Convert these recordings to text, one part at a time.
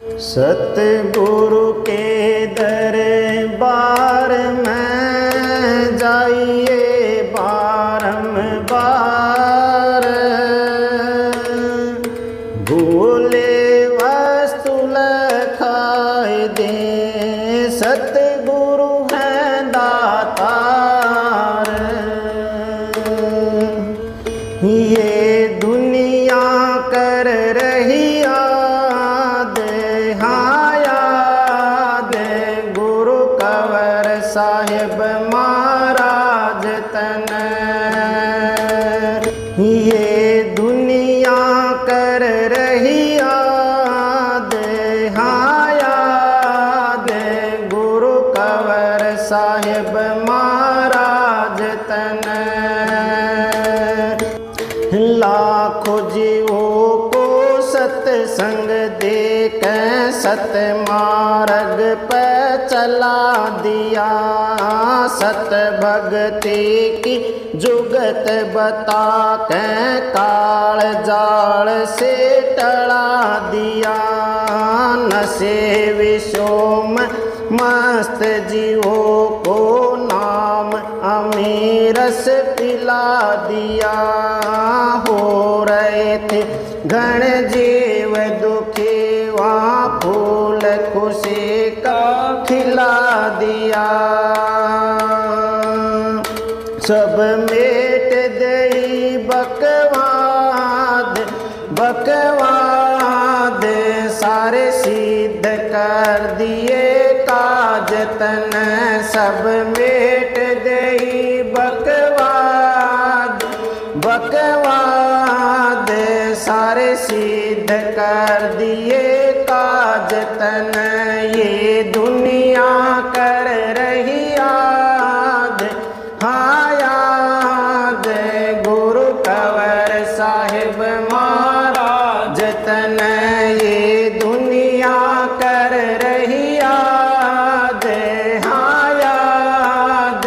सतगुरु के दरबार में जाइए बारंबार, भूले वस्तु लखाए दे, सतगुरु हैं दातार। ये दुनिया कर रही याद, हाँ याद गुरु कंवर साहिब महाराज तन। ये दुनिया कर रही याद, हाँ याद गुरु कंवर साहिब महाराज तन। लाखों जीवों को सत्संग देख सत मार्ग पे चला दिया, सत भक्ति की जुगत बता के काल जाल से टला दिया। नशे विषोम मस्त जीवों को नाम अमीरस पिला दिया। हो रहे थे घण जीव दुखी, वहाँ फूल खुशी का खिला दिया। सब मेट दई बकवाद बकवाद, सारे सिद्ध कर दिए काज तन। सब मेट दई बकवाद बकवाद, सारे सिद्ध कर दिए काज तन। ये दुनिया कर रही याद, हाँ याद गुरु कंवर साहिब महाराज तन। ये दुनिया कर रही याद, हाँ याद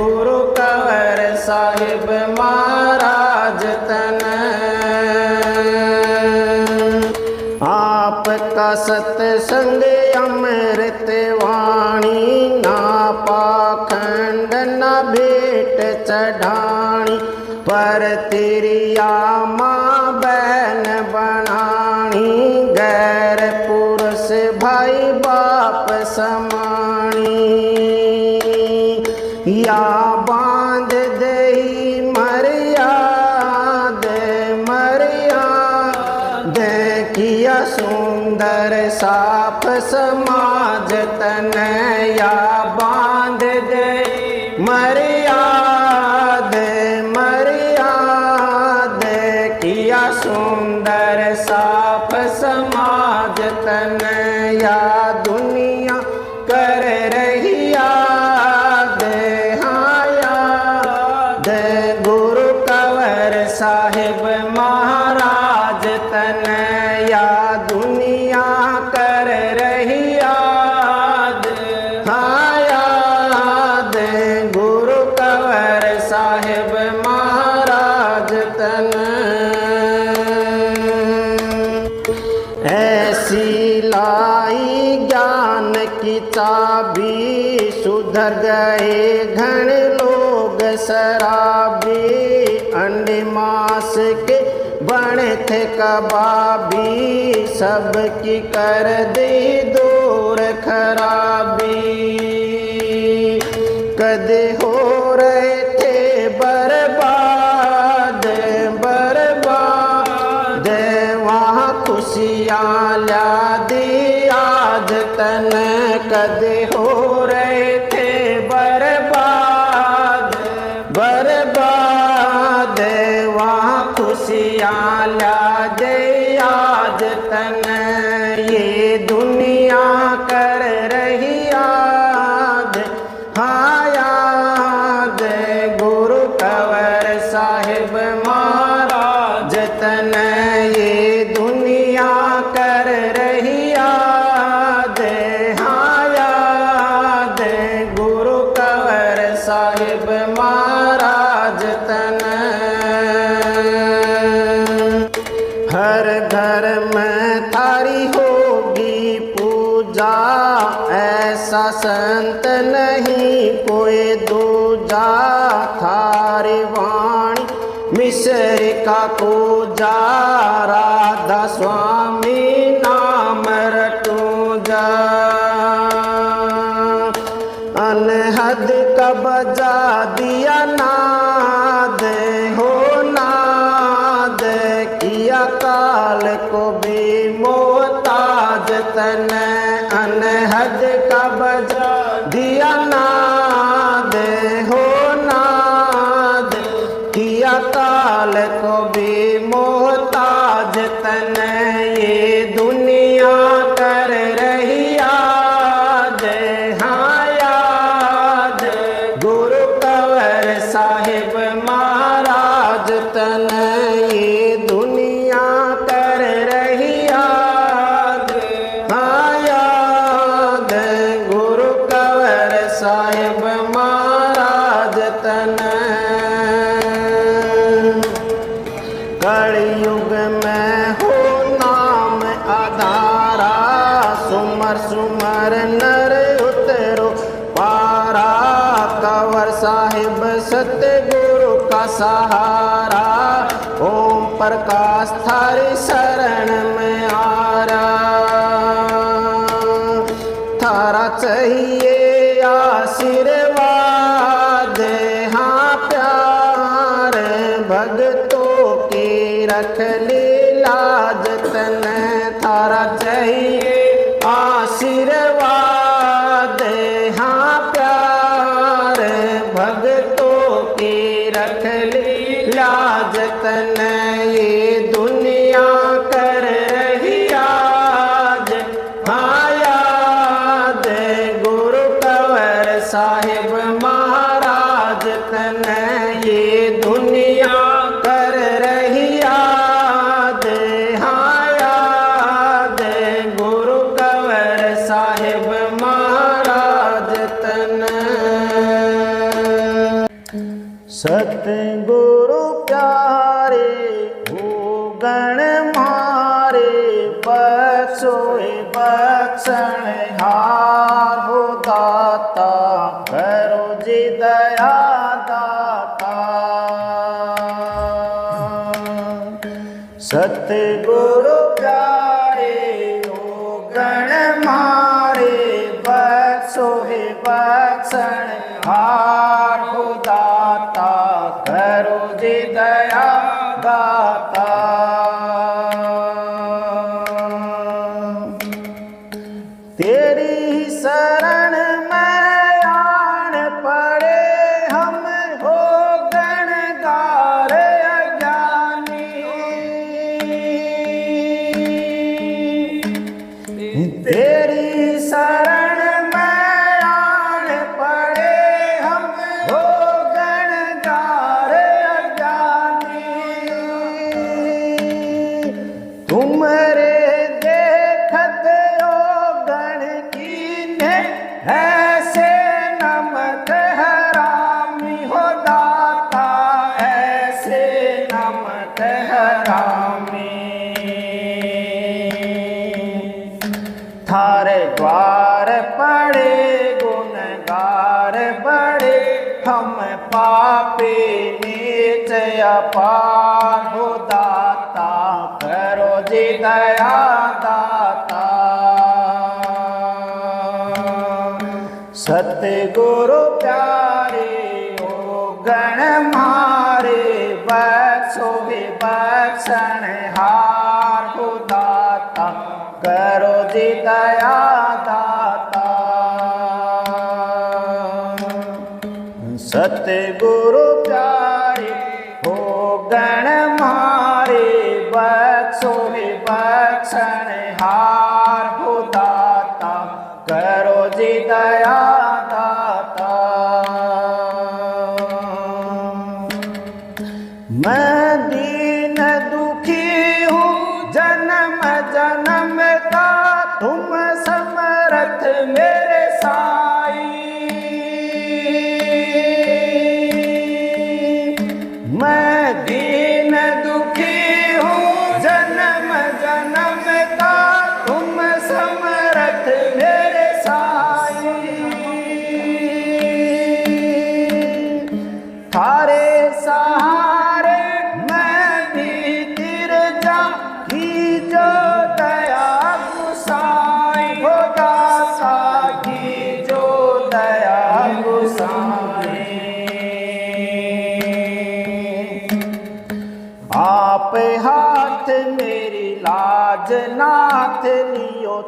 गुरु कंवर साहिब महाराज तन। आपका सत्संग अमृत वाणी, ना पाखंड ना भेंट चढ़ानी, पर तेरी माँ बहन बनानी। गैर पुरुष भाई बाप समानी, या बांध दई मर्याद मर्याद, किया सुंदर साफ समाज तन। या बांध दे मर्याद मर्याद, किया सुंदर साफ समाज तन। या दुनिया कर रही याद, हाँ याद गुरु कंवर साहिब महाराज तन। या दुनिया कर रही याद, हाँ याद गुरु कंवर साहिब महाराज तन। ऐसी लाई ज्ञान की चाबी, सुधर गए घण लोग शराबी। अंडे मांस के बने थे कबाबी, सबकी कर दी दूर खराबी। कदे हो रहे थे बर्बाद बर्बाद, वहाँ खुशियाँ ला दी आज तन। कदे हो रहे थे बर्बाद बर्बाद, वहाँ खुशियाँ ला दे आज तन। ये दुनिया कर रही याद, हाँ याद गुरु कंवर साहिब महाराज तन। ये दुनिया कर रही याद, हाँ याद गुरु कंवर साहिब महाराज तन। हर घर में थारी होगी दूजा, ऐसा संत नहीं कोई दूजा। थारी वाणी मिश्र का पूजा, राधा स्वामी नाम रटूजा। अनहद का बजा दिया नाद हो नाद, किया काल को भी मोहताज तन। अनहद का बजा दिया नाद हो नाद, किया काल को भी मोहताज तन। ये दुनिया कर रही याद, हाँ याद, गुरु कंवर साहिब महाराज तन। ये दुनिया कर रही याद, हाँ याद, गुरु कंवर साहिब महाराज तन। कलयुग में हो नाम आधारा, सुमर सुमर नर उतरो पारा। कंवर साहिब सतगुरु का सहारा, ओम प्रकाश थारी शरण में आरा। थारा चाहिए आशीर्वाद, हाँ प्यार, भक्तों की रख ली लाज तन। थारा चाहिए आशीर्वाद, हाँ प्यार, भक्तों की रख ली लाज तन। ये दुनिया कर रही याद, हाँ याद, गुरु कंवर साहिब महाराज तन। ये दुनिया कर रही याद, हाँ याद, गुरु कंवर साहिब महाराज तन। सतगुरु प्यारे हो गण मारे, बख्शोए बख्शण हार हो दाता, करो जी दया दाता। सतगुरु प्यारे हो गण मारे, बख्शोए बख्शण हार हो दाता, करो जी दया दाता। तेरी शरण में आन पड़े हम हो गणगार अज्ञानी। तेरी शरण में आन पड़े हम हो गणगार अज्ञानी। तुमरे देखत हो गण कीन्हे, ऐसे नमक हरामी हो दाता, ऐसे नमक हरामी। थारे द्वार पड़े गुनगार बड़े, हम पापी नीच अपार हो दाता, करो जी दया दाता। सतगुरु प्यारे हो गण मारे, बख्शोए बख्शण हार हो दाता, करो जी दया दाता। सतगुरु प्यारे हो गण मारे, बख्शोए बख्शण हार हो दाता, करो जी दया दाता। मैं दीन दुखी हूँ जन्म जन्म का, तुम समर्थ मेरे साई।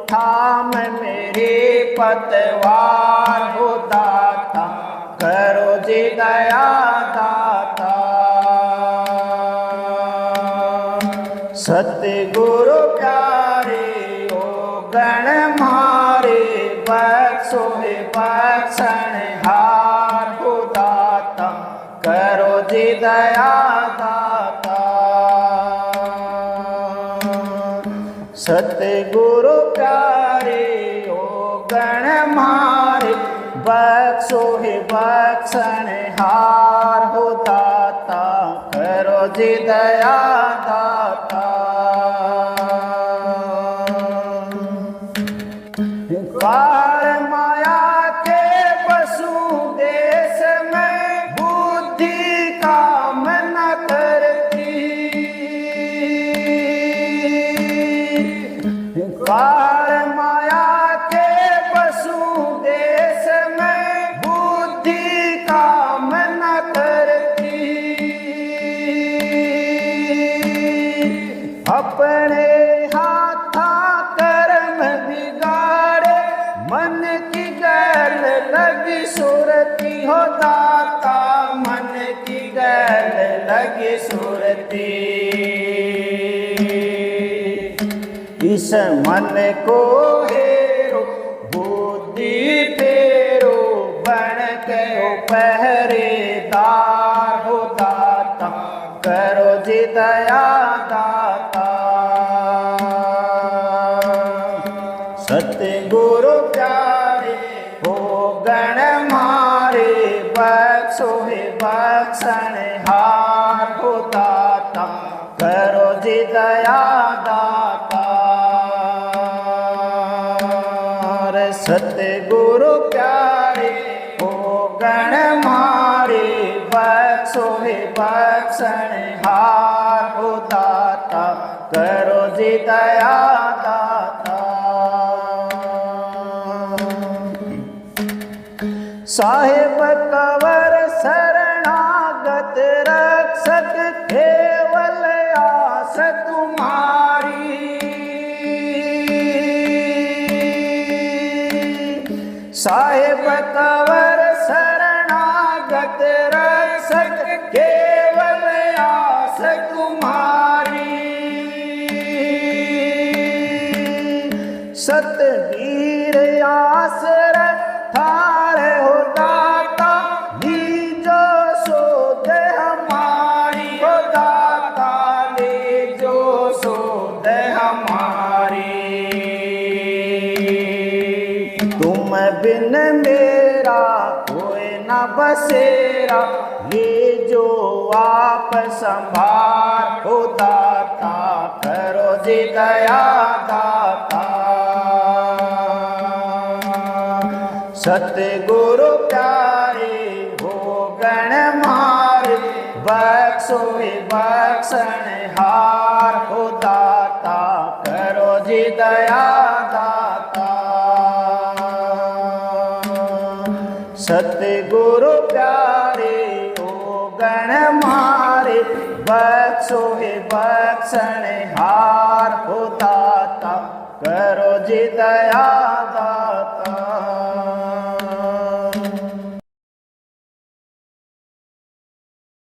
थाम मेरे पतवार हो दाता, करो जी दया दाता। सतगुरु प्यारे ओ गण मारे, बख्शो है बख्शनहार हो दाता, करो जी दया दाता। सतगुरु प्यारे ओ गण मारे, बख्शो है बख्शनहार हो दाता, करो जी दया दाता। काल माया के पशु देश में बुद्धि काम न करती, काल माया के पशु देश में बुद्धि काम न करती। अपने हाथा कर्म बिगाड़े, मन की गैल लगी सुरती हो दाता, मन की गैल लगी सुरती। इस मन को हेरो बुद्धि फेरो, बन के पहरेदार हो दाता, करो जी दया दाता। सतगुरु प्यारे हो गण मारे, बख्शो है बख्शनहार हो दाता, करो जी दया दाता। सतगुरु प्यारे हो गण मारे, बख्शो है बख्शनहार हो दाता, करो जी दया दाता। साहेब कवर शरणागत रक्षक, केवल आस तुम्हारी। साहेब कवर शरणागत रक्षक, केवल आस तुम्हारी। सतवीर आसर थारे हो दाता, लीजो सोध हमारी हो दाता, लीजो सोध हमारी। तुम बिन मेरा कोई न बसेरा, लीजो आप संभार हो दाता, करो जी दया दाता। सतगुरु प्यारे हो गण मारे, बख्शो है बख्शनहार हो दाता, करो जी दया दाता। सतगुरु प्यारे हो गण मारे, बख्शो है बख्शनहार हो दाता, करो जी दया